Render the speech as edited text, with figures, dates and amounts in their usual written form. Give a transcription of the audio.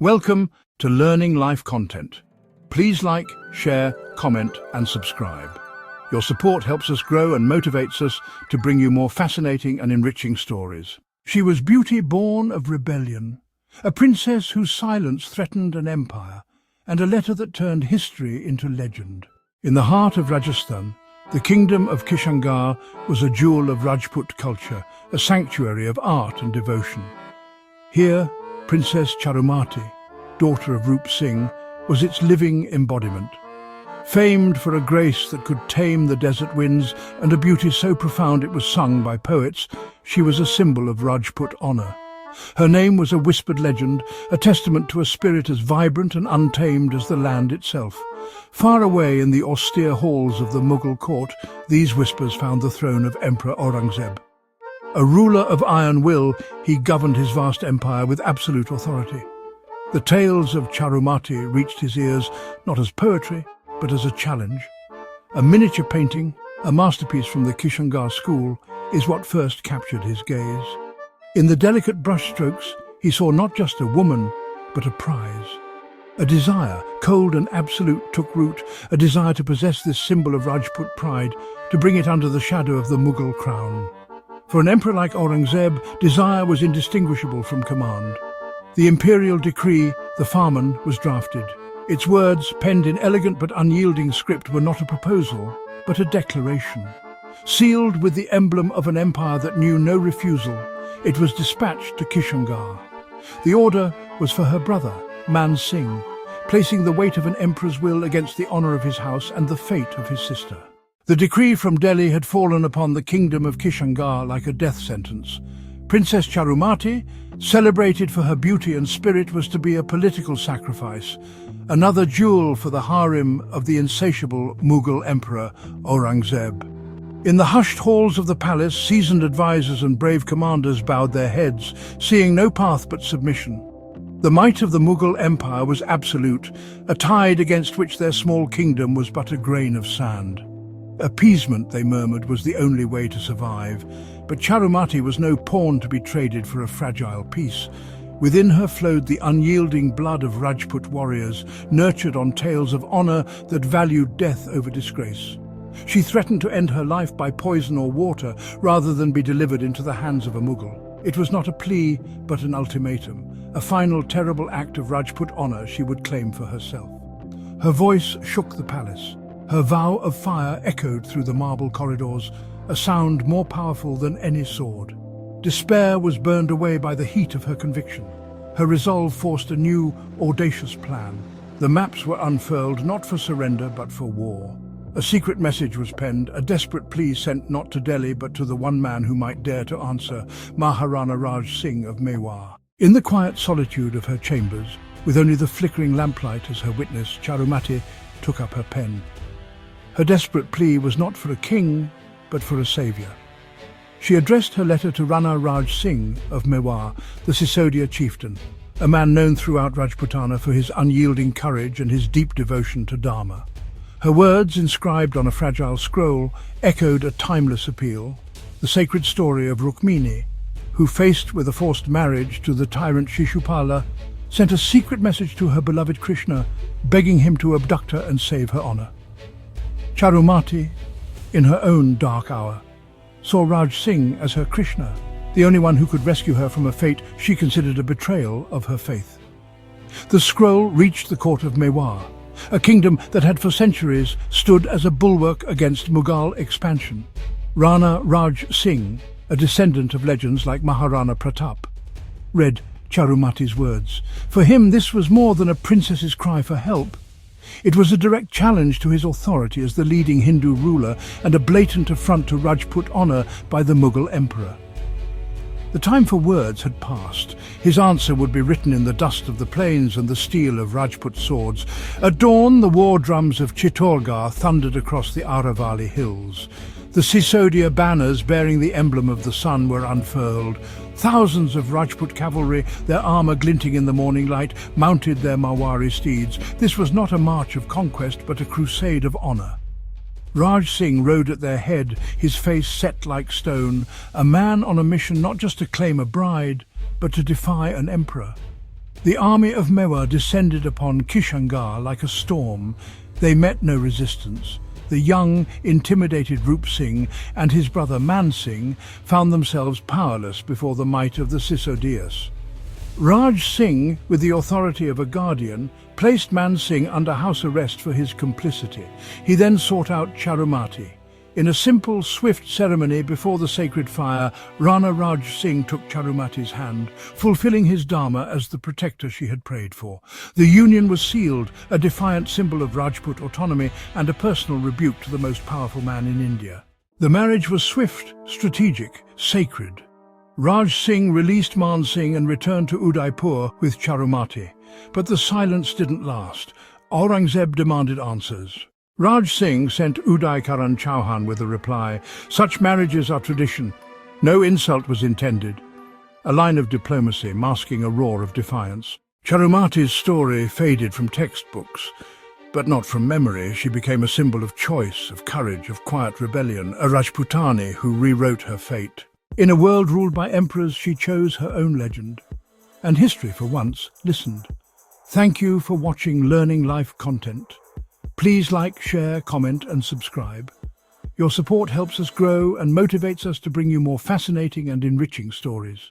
Welcome to Learning Life Content. Please like, share, comment and subscribe. Your support helps us grow and motivates us to bring you more fascinating and enriching stories. She was beauty born of rebellion, a princess whose silence threatened an empire, and a letter that turned history into legend. In the heart of Rajasthan, the kingdom of Kishangar was a jewel of Rajput culture, a sanctuary of art and devotion. Here, Princess Charumati, daughter of Rup Singh, was its living embodiment. Famed for a grace that could tame the desert winds and a beauty so profound it was sung by poets, she was a symbol of Rajput honor. Her name was a whispered legend, a testament to a spirit as vibrant and untamed as the land itself. Far away in the austere halls of the Mughal court, these whispers found the throne of Emperor Aurangzeb. A ruler of iron will, he governed his vast empire with absolute authority. The tales of Charumati reached his ears not as poetry, but as a challenge. A miniature painting, a masterpiece from the Kishangar school, is what first captured his gaze. In the delicate brushstrokes, he saw not just a woman, but a prize. A desire, cold and absolute, took root, a desire to possess this symbol of Rajput pride, to bring it under the shadow of the Mughal crown. For an emperor like Aurangzeb, desire was indistinguishable from command. The imperial decree, the Farman, was drafted. Its words, penned in elegant but unyielding script, were not a proposal, but a declaration. Sealed with the emblem of an empire that knew no refusal, it was dispatched to Kishangar. The order was for her brother, Man Singh, placing the weight of an emperor's will against the honor of his house and the fate of his sister. The decree from Delhi had fallen upon the kingdom of Kishangar like a death sentence. Princess Charumati, celebrated for her beauty and spirit, was to be a political sacrifice, another jewel for the harem of the insatiable Mughal emperor Aurangzeb. In the hushed halls of the palace, seasoned advisors and brave commanders bowed their heads, seeing no path but submission. The might of the Mughal empire was absolute, a tide against which their small kingdom was but a grain of sand. Appeasement, they murmured, was the only way to survive, but Charumati was no pawn to be traded for a fragile peace. Within her flowed the unyielding blood of Rajput warriors, nurtured on tales of honor that valued death over disgrace. She threatened to end her life by poison or water rather than be delivered into the hands of a Mughal. It was not a plea, but an ultimatum, a final terrible act of Rajput honor she would claim for herself. Her voice shook the palace. Her vow of fire echoed through the marble corridors, a sound more powerful than any sword. Despair was burned away by the heat of her conviction. Her resolve forced a new, audacious plan. The maps were unfurled, not for surrender, but for war. A secret message was penned, a desperate plea sent not to Delhi, but to the one man who might dare to answer, Maharana Raj Singh of Mewar. In the quiet solitude of her chambers, with only the flickering lamplight as her witness, Charumati took up her pen. Her desperate plea was not for a king, but for a savior. She addressed her letter to Rana Raj Singh of Mewar, the Sisodia chieftain, a man known throughout Rajputana for his unyielding courage and his deep devotion to Dharma. Her words, inscribed on a fragile scroll, echoed a timeless appeal, the sacred story of Rukmini, who, faced with a forced marriage to the tyrant Shishupala, sent a secret message to her beloved Krishna, begging him to abduct her and save her honor. Charumati, in her own dark hour, saw Raj Singh as her Krishna, the only one who could rescue her from a fate she considered a betrayal of her faith. The scroll reached the court of Mewar, a kingdom that had for centuries stood as a bulwark against Mughal expansion. Rana Raj Singh, a descendant of legends like Maharana Pratap, read Charumati's words. For him, this was more than a princess's cry for help. It was a direct challenge to his authority as the leading Hindu ruler and a blatant affront to Rajput honor by the Mughal emperor. The time for words had passed. His answer would be written in the dust of the plains and the steel of Rajput swords. At dawn, the war drums of Chittorgarh thundered across the Aravalli hills. The Sisodia banners bearing the emblem of the sun were unfurled. Thousands of Rajput cavalry, their armor glinting in the morning light, mounted their Mewari steeds. This was not a march of conquest, but a crusade of honor. Raj Singh rode at their head, his face set like stone, a man on a mission not just to claim a bride, but to defy an emperor. The army of Mewar descended upon Kishangar like a storm. They met no resistance. The young, intimidated Rup Singh and his brother Man Singh found themselves powerless before the might of the Sisodius. Raj Singh, with the authority of a guardian, placed Man Singh under house arrest for his complicity. He then sought out Charumati. In a simple, swift ceremony before the sacred fire, Rana Raj Singh took Charumati's hand, fulfilling his dharma as the protector she had prayed for. The union was sealed, a defiant symbol of Rajput autonomy and a personal rebuke to the most powerful man in India. The marriage was swift, strategic, sacred. Raj Singh released Man Singh and returned to Udaipur with Charumati. But the silence didn't last. Aurangzeb demanded answers. Raj Singh sent Uday Karan Chauhan with a reply, "Such marriages are tradition. No insult was intended." A line of diplomacy masking a roar of defiance. Charumati's story faded from textbooks, but not from memory. She became a symbol of choice, of courage, of quiet rebellion, a Rajputani who rewrote her fate. In a world ruled by emperors, she chose her own legend. And history, for once, listened. Thank you for watching Learning Life content. Please like, share, comment and subscribe. Your support helps us grow and motivates us to bring you more fascinating and enriching stories.